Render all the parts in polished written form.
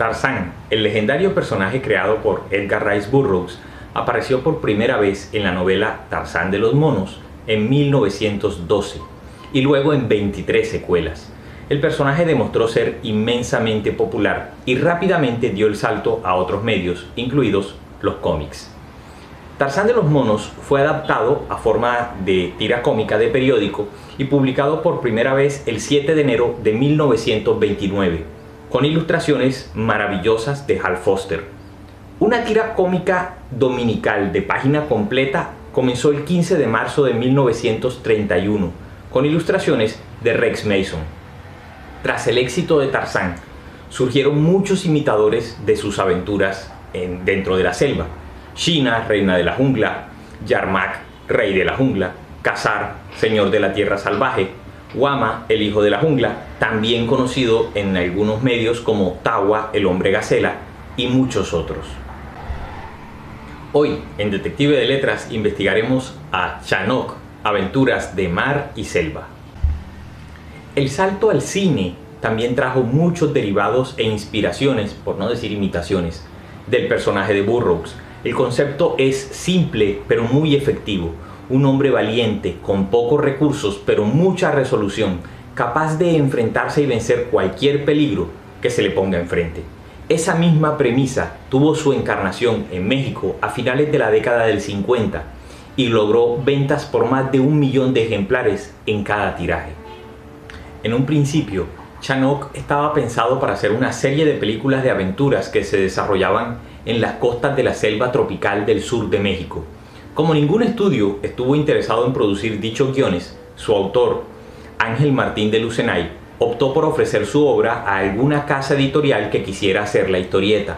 Tarzán, el legendario personaje creado por Edgar Rice Burroughs, apareció por primera vez en la novela Tarzán de los monos en 1912 y luego en 23 secuelas. El personaje demostró ser inmensamente popular y rápidamente dio el salto a otros medios, incluidos los cómics. Tarzán de los monos fue adaptado a forma de tira cómica de periódico y publicado por primera vez el 7 de enero de 1929, con ilustraciones maravillosas de Hal Foster. Una tira cómica dominical de página completa comenzó el 15 de marzo de 1931, con ilustraciones de Rex Mason. Tras el éxito de Tarzán, surgieron muchos imitadores de sus aventuras dentro de la selva. Sheena, reina de la jungla; Yarmak, rey de la jungla; Kazar, señor de la tierra salvaje; Wama, el hijo de la jungla, también conocido en algunos medios como Tawa, el hombre gacela, y muchos otros. Hoy, en Detective de Letras, investigaremos a Chanok, aventuras de mar y selva. El salto al cine también trajo muchos derivados e inspiraciones, por no decir imitaciones, del personaje de Burroughs. El concepto es simple pero muy efectivo. Un hombre valiente, con pocos recursos pero mucha resolución, capaz de enfrentarse y vencer cualquier peligro que se le ponga enfrente. Esa misma premisa tuvo su encarnación en México a finales de la década del 50 y logró ventas por más de 1 millón de ejemplares en cada tiraje. En un principio, Chanok estaba pensado para hacer una serie de películas de aventuras que se desarrollaban en las costas de la selva tropical del sur de México. Como ningún estudio estuvo interesado en producir dichos guiones, su autor, Ángel Martín de Lucenay, optó por ofrecer su obra a alguna casa editorial que quisiera hacer la historieta.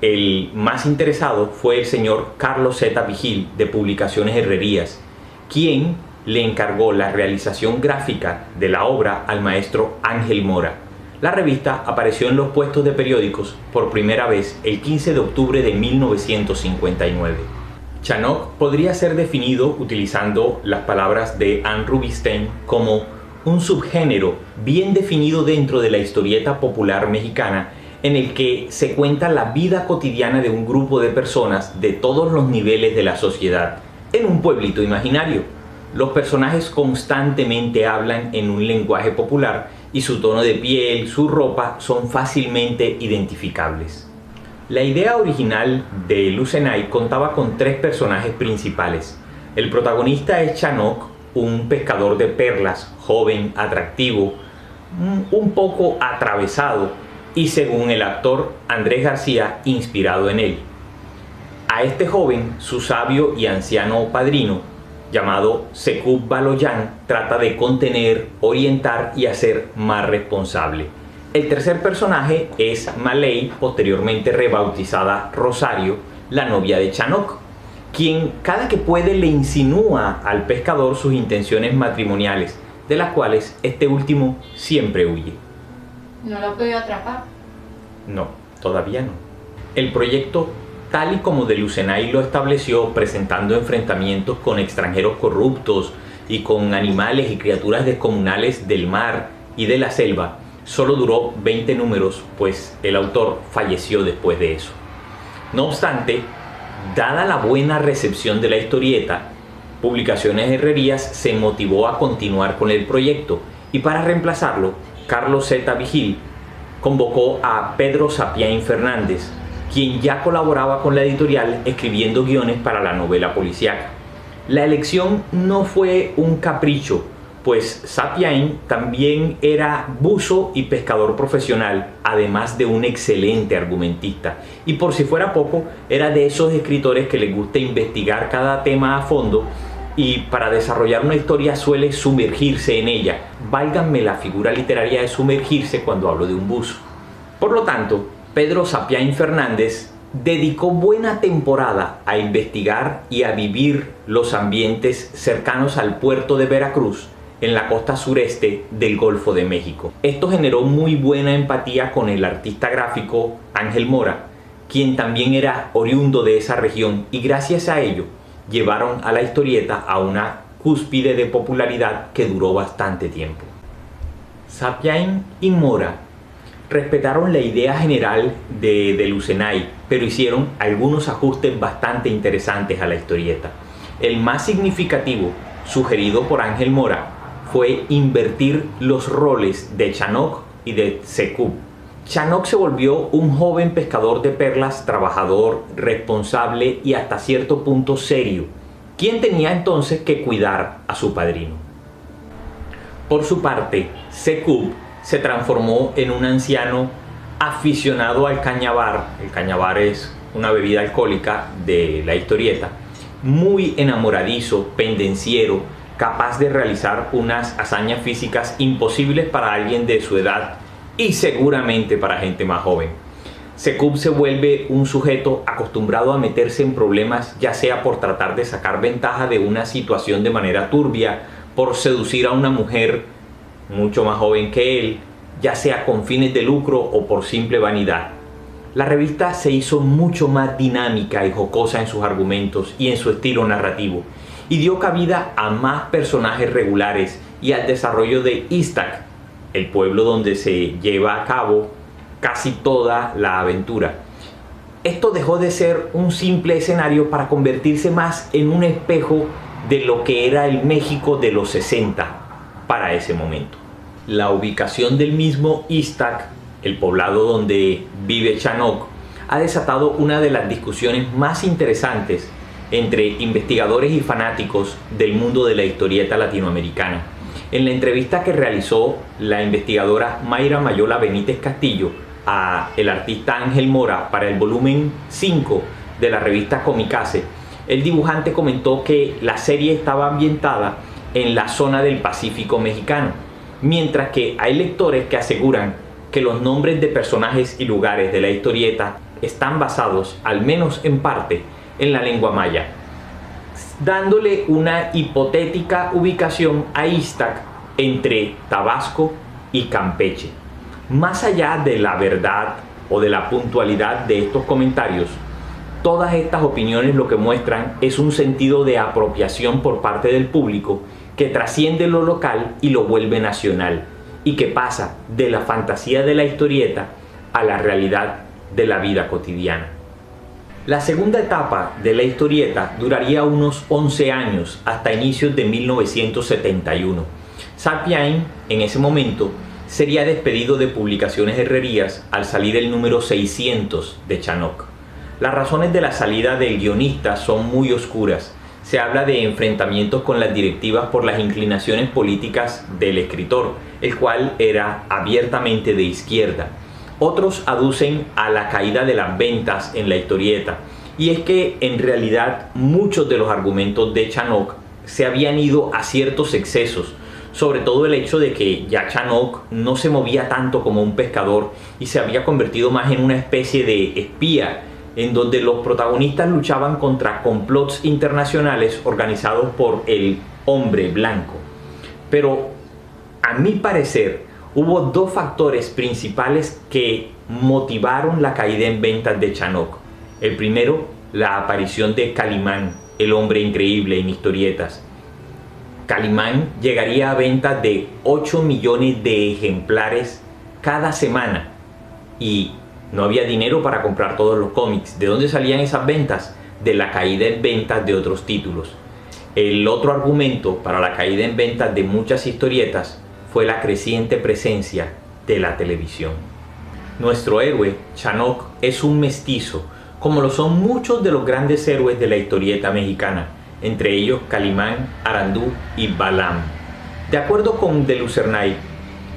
El más interesado fue el señor Carlos Z. Vigil, de Publicaciones Herrerías, quien le encargó la realización gráfica de la obra al maestro Ángel Mora. La revista apareció en los puestos de periódicos por primera vez el 15 de octubre de 1959. Chanok podría ser definido utilizando las palabras de Anne Rubinstein como un subgénero bien definido dentro de la historieta popular mexicana, en el que se cuenta la vida cotidiana de un grupo de personas de todos los niveles de la sociedad en un pueblito imaginario. Los personajes constantemente hablan en un lenguaje popular y su tono de piel, su ropa son fácilmente identificables. La idea original de Lucenay contaba con 3 personajes principales. El protagonista es Chanok, un pescador de perlas, joven, atractivo, un poco atravesado y, según el actor Andrés García, inspirado en él. A este joven, su sabio y anciano padrino, llamado Secub Baloyan, trata de contener, orientar y hacer más responsable. El tercer personaje es Maley, posteriormente rebautizada Rosario, la novia de Chanok, quien cada que puede le insinúa al pescador sus intenciones matrimoniales, de las cuales este último siempre huye. ¿No lo ha podido atrapar? No, todavía no. El proyecto, tal y como de Lucenay lo estableció, presentando enfrentamientos con extranjeros corruptos y con animales y criaturas descomunales del mar y de la selva, solo duró 20 números, pues el autor falleció después de eso. No obstante, dada la buena recepción de la historieta, Publicaciones Herrerías se motivó a continuar con el proyecto y para reemplazarlo, Carlos Z. Vigil convocó a Pedro Sapiain Fernández, quien ya colaboraba con la editorial escribiendo guiones para la novela policíaca. La elección no fue un capricho, pues Sapiain también era buzo y pescador profesional, además de un excelente argumentista. Y por si fuera poco, era de esos escritores que les gusta investigar cada tema a fondo y para desarrollar una historia suele sumergirse en ella. Válganme la figura literaria de sumergirse cuando hablo de un buzo. Por lo tanto, Pedro Sapiain Fernández dedicó buena temporada a investigar y a vivir los ambientes cercanos al puerto de Veracruz, en la costa sureste del Golfo de México. Esto generó muy buena empatía con el artista gráfico Ángel Mora, quien también era oriundo de esa región, y gracias a ello llevaron a la historieta a una cúspide de popularidad que duró bastante tiempo. Sapiain y Mora respetaron la idea general de Lucenay, pero hicieron algunos ajustes bastante interesantes a la historieta. El más significativo, sugerido por Ángel Mora, fue invertir los roles de Chanok y de Sekub. Chanok se volvió un joven pescador de perlas, trabajador, responsable y hasta cierto punto serio, quien tenía entonces que cuidar a su padrino. Por su parte, Sekub se transformó en un anciano aficionado al cañabar. El cañabar es una bebida alcohólica de la historieta, muy enamoradizo, pendenciero, capaz de realizar unas hazañas físicas imposibles para alguien de su edad y seguramente para gente más joven. Sekub se vuelve un sujeto acostumbrado a meterse en problemas, ya sea por tratar de sacar ventaja de una situación de manera turbia, por seducir a una mujer mucho más joven que él, ya sea con fines de lucro o por simple vanidad. La revista se hizo mucho más dinámica y jocosa en sus argumentos y en su estilo narrativo, y dio cabida a más personajes regulares y al desarrollo de Iztac, el pueblo donde se lleva a cabo casi toda la aventura. Esto dejó de ser un simple escenario para convertirse más en un espejo de lo que era el México de los 60 para ese momento. La ubicación del mismo Iztac, el poblado donde vive Chanok, ha desatado una de las discusiones más interesantes entre investigadores y fanáticos del mundo de la historieta latinoamericana. En la entrevista que realizó la investigadora Mayra Mayola Benítez Castillo a el artista Ángel Mora para el volumen 5 de la revista Comicase, el dibujante comentó que la serie estaba ambientada en la zona del Pacífico mexicano, mientras que hay lectores que aseguran que los nombres de personajes y lugares de la historieta están basados, al menos en parte, en la lengua maya, dándole una hipotética ubicación a Iztac entre Tabasco y Campeche. Más allá de la verdad o de la puntualidad de estos comentarios, todas estas opiniones lo que muestran es un sentido de apropiación por parte del público que trasciende lo local y lo vuelve nacional, y que pasa de la fantasía de la historieta a la realidad de la vida cotidiana. La segunda etapa de la historieta duraría unos 11 años, hasta inicios de 1971. Sapien, en ese momento, sería despedido de Publicaciones Herrerías al salir el número 600 de Chanok. Las razones de la salida del guionista son muy oscuras. Se habla de enfrentamientos con las directivas por las inclinaciones políticas del escritor, el cual era abiertamente de izquierda. Otros aducen a la caída de las ventas en la historieta, y es que en realidad muchos de los argumentos de Chanok se habían ido a ciertos excesos, sobre todo el hecho de que ya Chanok no se movía tanto como un pescador y se había convertido más en una especie de espía, en donde los protagonistas luchaban contra complots internacionales organizados por el hombre blanco. Pero a mi parecer hubo dos factores principales que motivaron la caída en ventas de Chanok. El primero, la aparición de Calimán, el hombre increíble en historietas. Calimán llegaría a ventas de 8 millones de ejemplares cada semana y no había dinero para comprar todos los cómics. ¿De dónde salían esas ventas? De la caída en ventas de otros títulos. El otro argumento para la caída en ventas de muchas historietas fue la creciente presencia de la televisión. Nuestro héroe, Chanok, es un mestizo, como lo son muchos de los grandes héroes de la historieta mexicana, entre ellos Calimán, Arandú y Balam. De acuerdo con De Lucernay,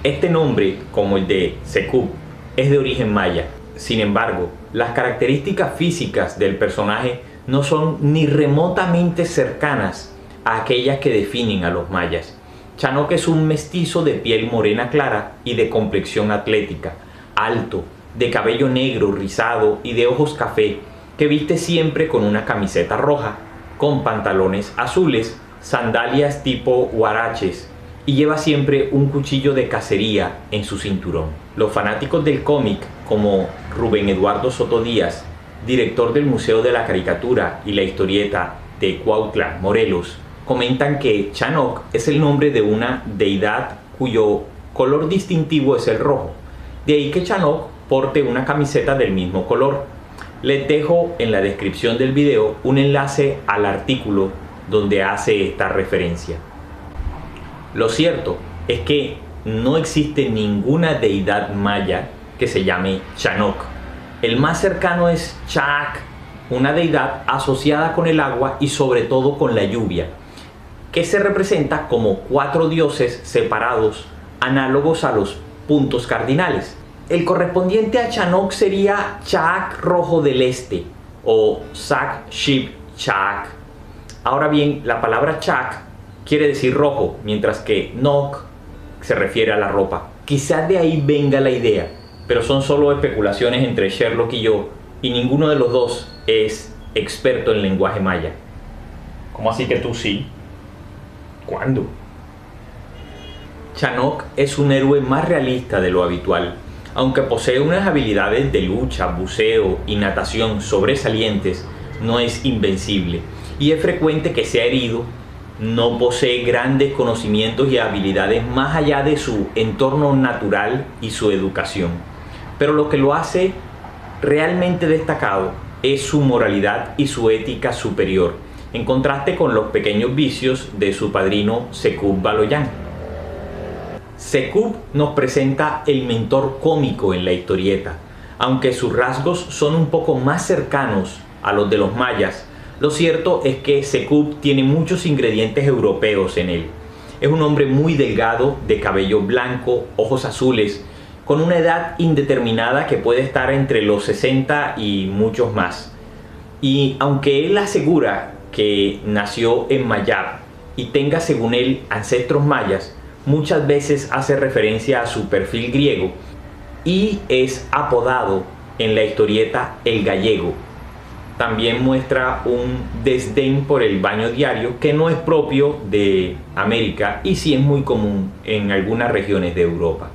este nombre, como el de Sekub, es de origen maya. Sin embargo, las características físicas del personaje no son ni remotamente cercanas a aquellas que definen a los mayas. Chanok es un mestizo de piel morena clara y de complexión atlética, alto, de cabello negro rizado y de ojos café, que viste siempre con una camiseta roja, con pantalones azules, sandalias tipo huaraches, y lleva siempre un cuchillo de cacería en su cinturón. Los fanáticos del cómic, como Rubén Eduardo Soto Díaz, director del Museo de la Caricatura y la Historieta de Cuautla, Morelos, comentan que Chanok es el nombre de una deidad cuyo color distintivo es el rojo. De ahí que Chanok porte una camiseta del mismo color. Les dejo en la descripción del video un enlace al artículo donde hace esta referencia. Lo cierto es que no existe ninguna deidad maya que se llame Chanok. El más cercano es Chac, una deidad asociada con el agua y sobre todo con la lluvia, que se representa como 4 dioses separados, análogos a los puntos cardinales. El correspondiente a Chanok sería Chac rojo del este o Sac Ship Chac. Ahora bien, la palabra Chac quiere decir rojo, mientras que Nok se refiere a la ropa. Quizás de ahí venga la idea, pero son solo especulaciones entre Sherlock y yo, y ninguno de los dos es experto en lenguaje maya. ¿Cómo así que tú sí? ¿Cuándo? Chanok es un héroe más realista de lo habitual. Aunque posee unas habilidades de lucha, buceo y natación sobresalientes, no es invencible y es frecuente que sea herido. No posee grandes conocimientos y habilidades más allá de su entorno natural y su educación. Pero lo que lo hace realmente destacado es su moralidad y su ética superior, en contraste con los pequeños vicios de su padrino Sekub Baloyan. Sekub nos presenta el mentor cómico en la historieta. Aunque sus rasgos son un poco más cercanos a los de los mayas, lo cierto es que Sekub tiene muchos ingredientes europeos en él. Es un hombre muy delgado, de cabello blanco, ojos azules, con una edad indeterminada que puede estar entre los 60 y muchos más. Y aunque él asegura que nació en Mayab y tenga según él ancestros mayas, muchas veces hace referencia a su perfil griego y es apodado en la historieta el gallego. También muestra un desdén por el baño diario que no es propio de América y sí es muy común en algunas regiones de Europa.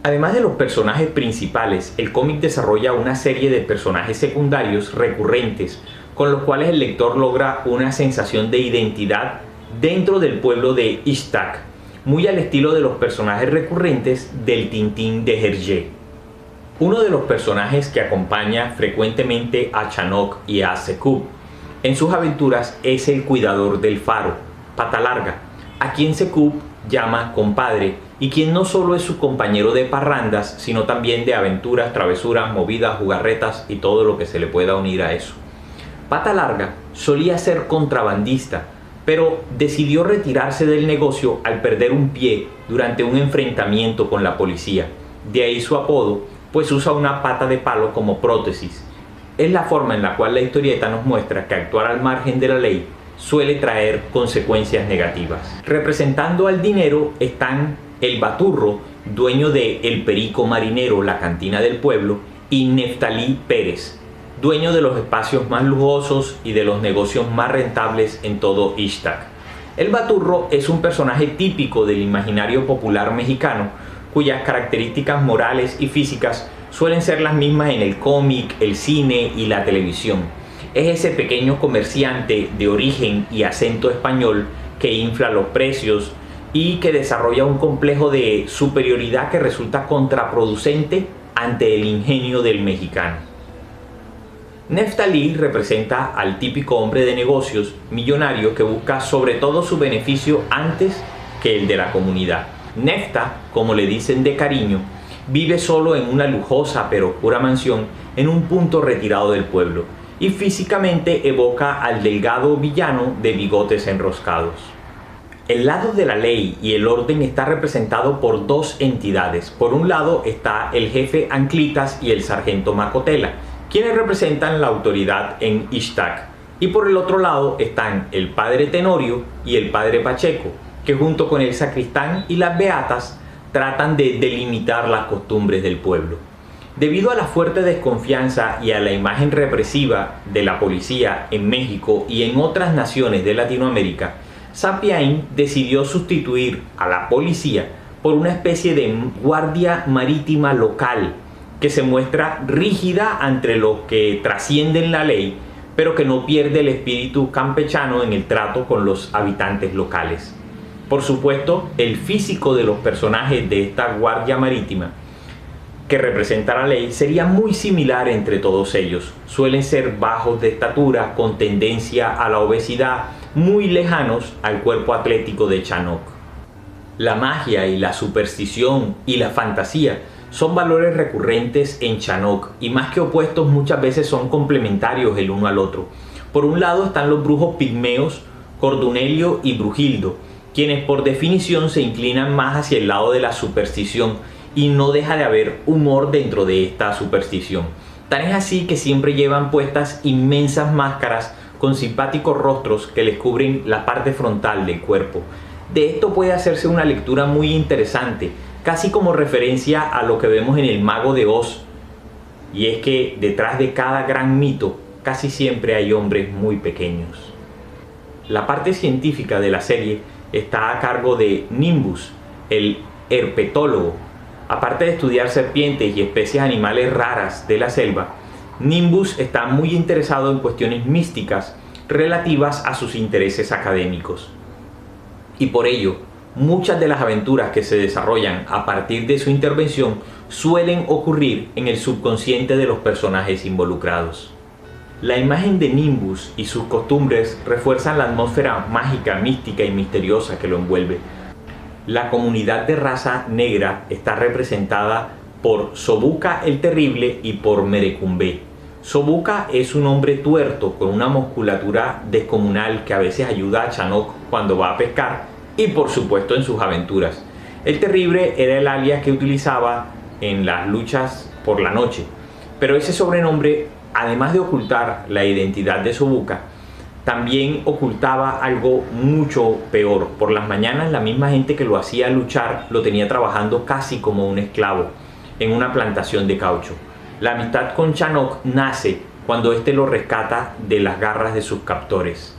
Además de los personajes principales, el cómic desarrolla una serie de personajes secundarios recurrentes con los cuales el lector logra una sensación de identidad dentro del pueblo de Ishtak, muy al estilo de los personajes recurrentes del Tintín de Hergé. Uno de los personajes que acompaña frecuentemente a Chanok y a Sekub en sus aventuras es el cuidador del faro, Pata Larga, a quien Sekub llama compadre y quien no solo es su compañero de parrandas, sino también de aventuras, travesuras, movidas, jugarretas y todo lo que se le pueda unir a eso. Pata Larga solía ser contrabandista, pero decidió retirarse del negocio al perder un pie durante un enfrentamiento con la policía. De ahí su apodo, pues usa una pata de palo como prótesis. Es la forma en la cual la historieta nos muestra que actuar al margen de la ley suele traer consecuencias negativas. Representando al dinero están el Baturro, dueño de El Perico Marinero, la cantina del pueblo, y Neftalí Pérez, dueño de los espacios más lujosos y de los negocios más rentables en todo Ishtak. El Baturro es un personaje típico del imaginario popular mexicano, cuyas características morales y físicas suelen ser las mismas en el cómic, el cine y la televisión. Es ese pequeño comerciante de origen y acento español que infla los precios y que desarrolla un complejo de superioridad que resulta contraproducente ante el ingenio del mexicano. Neftalí representa al típico hombre de negocios millonario que busca sobre todo su beneficio antes que el de la comunidad. Nefta, como le dicen de cariño, vive solo en una lujosa pero oscura mansión en un punto retirado del pueblo y físicamente evoca al delgado villano de bigotes enroscados. El lado de la ley y el orden está representado por dos entidades. Por un lado está el jefe Anclitas y el sargento Macotela, quienes representan la autoridad en Ishtak, y por el otro lado están el padre Tenorio y el padre Pacheco, que junto con el sacristán y las beatas tratan de delimitar las costumbres del pueblo. Debido a la fuerte desconfianza y a la imagen represiva de la policía en México y en otras naciones de Latinoamérica, Sapien decidió sustituir a la policía por una especie de guardia marítima local que se muestra rígida ante los que trascienden la ley, pero que no pierde el espíritu campechano en el trato con los habitantes locales. Por supuesto, el físico de los personajes de esta guardia marítima que representa la ley, sería muy similar entre todos ellos. Suelen ser bajos de estatura, con tendencia a la obesidad, muy lejanos al cuerpo atlético de Chanok. La magia y la superstición y la fantasía son valores recurrentes en Chanok, y más que opuestos muchas veces son complementarios el uno al otro. Por un lado están los brujos pigmeos, Cordunelio y Brujildo, quienes por definición se inclinan más hacia el lado de la superstición, y no deja de haber humor dentro de esta superstición. Tan es así que siempre llevan puestas inmensas máscaras con simpáticos rostros que les cubren la parte frontal del cuerpo. De esto puede hacerse una lectura muy interesante, casi como referencia a lo que vemos en El Mago de Oz, y es que detrás de cada gran mito casi siempre hay hombres muy pequeños. La parte científica de la serie está a cargo de Nimbus, el herpetólogo. Aparte de estudiar serpientes y especies animales raras de la selva, Nimbus está muy interesado en cuestiones místicas relativas a sus intereses académicos. Y por ello, muchas de las aventuras que se desarrollan a partir de su intervención suelen ocurrir en el subconsciente de los personajes involucrados. La imagen de Nimbus y sus costumbres refuerzan la atmósfera mágica, mística y misteriosa que lo envuelve. La comunidad de raza negra está representada por Sobuka el Terrible y por Merecumbe. Sobuka es un hombre tuerto con una musculatura descomunal que a veces ayuda a Chanok cuando va a pescar y por supuesto en sus aventuras. El Terrible era el alias que utilizaba en las luchas por la noche, pero ese sobrenombre, además de ocultar la identidad de Sobuka, también ocultaba algo mucho peor. Por las mañanas la misma gente que lo hacía luchar lo tenía trabajando casi como un esclavo en una plantación de caucho. La amistad con Chanok nace cuando éste lo rescata de las garras de sus captores.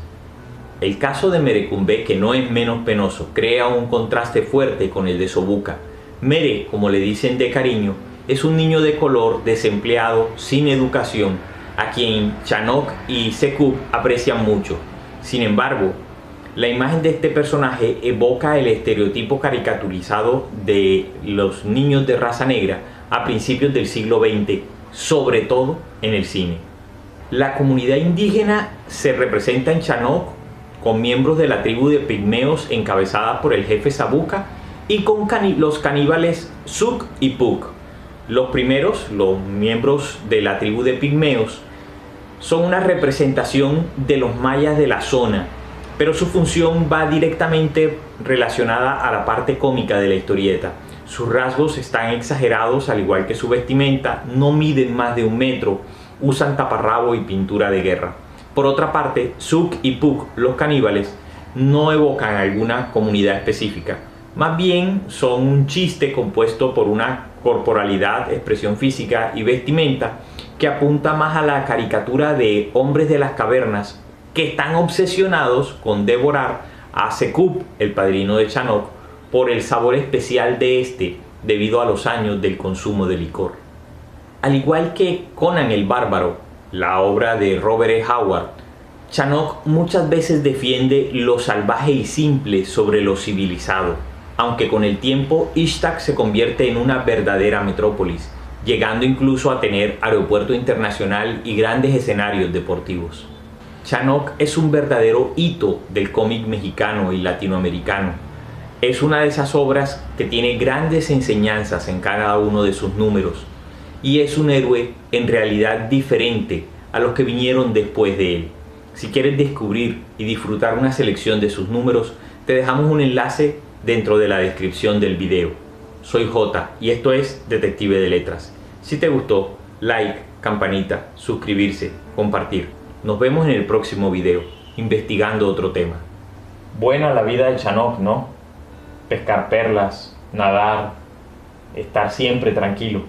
El caso de Merecumbe, que no es menos penoso, crea un contraste fuerte con el de Sobuka. Mere, como le dicen de cariño, es un niño de color, desempleado, sin educación, a quien Chanok y Sekub aprecian mucho. Sin embargo, la imagen de este personaje evoca el estereotipo caricaturizado de los niños de raza negra a principios del siglo XX, sobre todo en el cine. La comunidad indígena se representa en Chanok con miembros de la tribu de pigmeos encabezada por el jefe Sabuka y con los caníbales Suk y Puk. Los primeros, los miembros de la tribu de pigmeos, son una representación de los mayas de la zona, pero su función va directamente relacionada a la parte cómica de la historieta. Sus rasgos están exagerados, al igual que su vestimenta, no miden más de 1 metro, usan taparrabo y pintura de guerra. Por otra parte, Suk y Puk, los caníbales, no evocan alguna comunidad específica. Más bien son un chiste compuesto por una corporalidad, expresión física y vestimenta que apunta más a la caricatura de hombres de las cavernas que están obsesionados con devorar a Sekub, el padrino de Chanok, por el sabor especial de este debido a los años del consumo de licor. Al igual que Conan el Bárbaro, la obra de Robert E. Howard, Chanok muchas veces defiende lo salvaje y simple sobre lo civilizado, aunque con el tiempo Ishtak se convierte en una verdadera metrópolis, llegando incluso a tener aeropuerto internacional y grandes escenarios deportivos. Chanok es un verdadero hito del cómic mexicano y latinoamericano. Es una de esas obras que tiene grandes enseñanzas en cada uno de sus números, y es un héroe en realidad diferente a los que vinieron después de él. Si quieres descubrir y disfrutar una selección de sus números, te dejamos un enlace dentro de la descripción del video. Soy Jota y esto es Detective de Letras. Si te gustó, like, campanita, suscribirse, compartir. Nos vemos en el próximo video, investigando otro tema. Buena la vida de Chanok, ¿no? Pescar perlas, nadar, estar siempre tranquilo.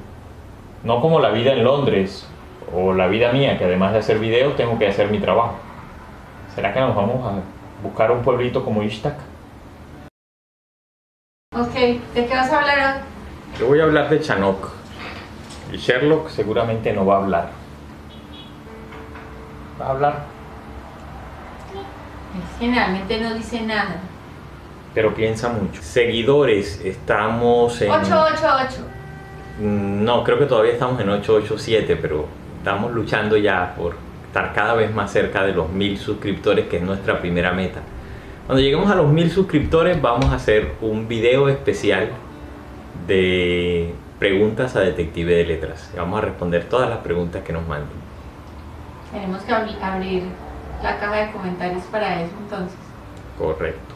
No como la vida en Londres o la vida mía, que además de hacer videos tengo que hacer mi trabajo. ¿Será que nos vamos a buscar un pueblito como Ishtak? Ok, ¿de qué vas a hablar hoy? Yo voy a hablar de Chanok. Y Sherlock seguramente no va a hablar. ¿Va a hablar? Generalmente no dice nada. Pero piensa mucho. Seguidores, estamos en... 888. No, creo que todavía estamos en 887, pero estamos luchando ya por estar cada vez más cerca de los 1000 suscriptores, que es nuestra primera meta. Cuando lleguemos a los 1000 suscriptores vamos a hacer un video especial de preguntas a Detective de Letras. Vamos a responder todas las preguntas que nos manden. Tenemos que abrir la caja de comentarios para eso entonces. Correcto.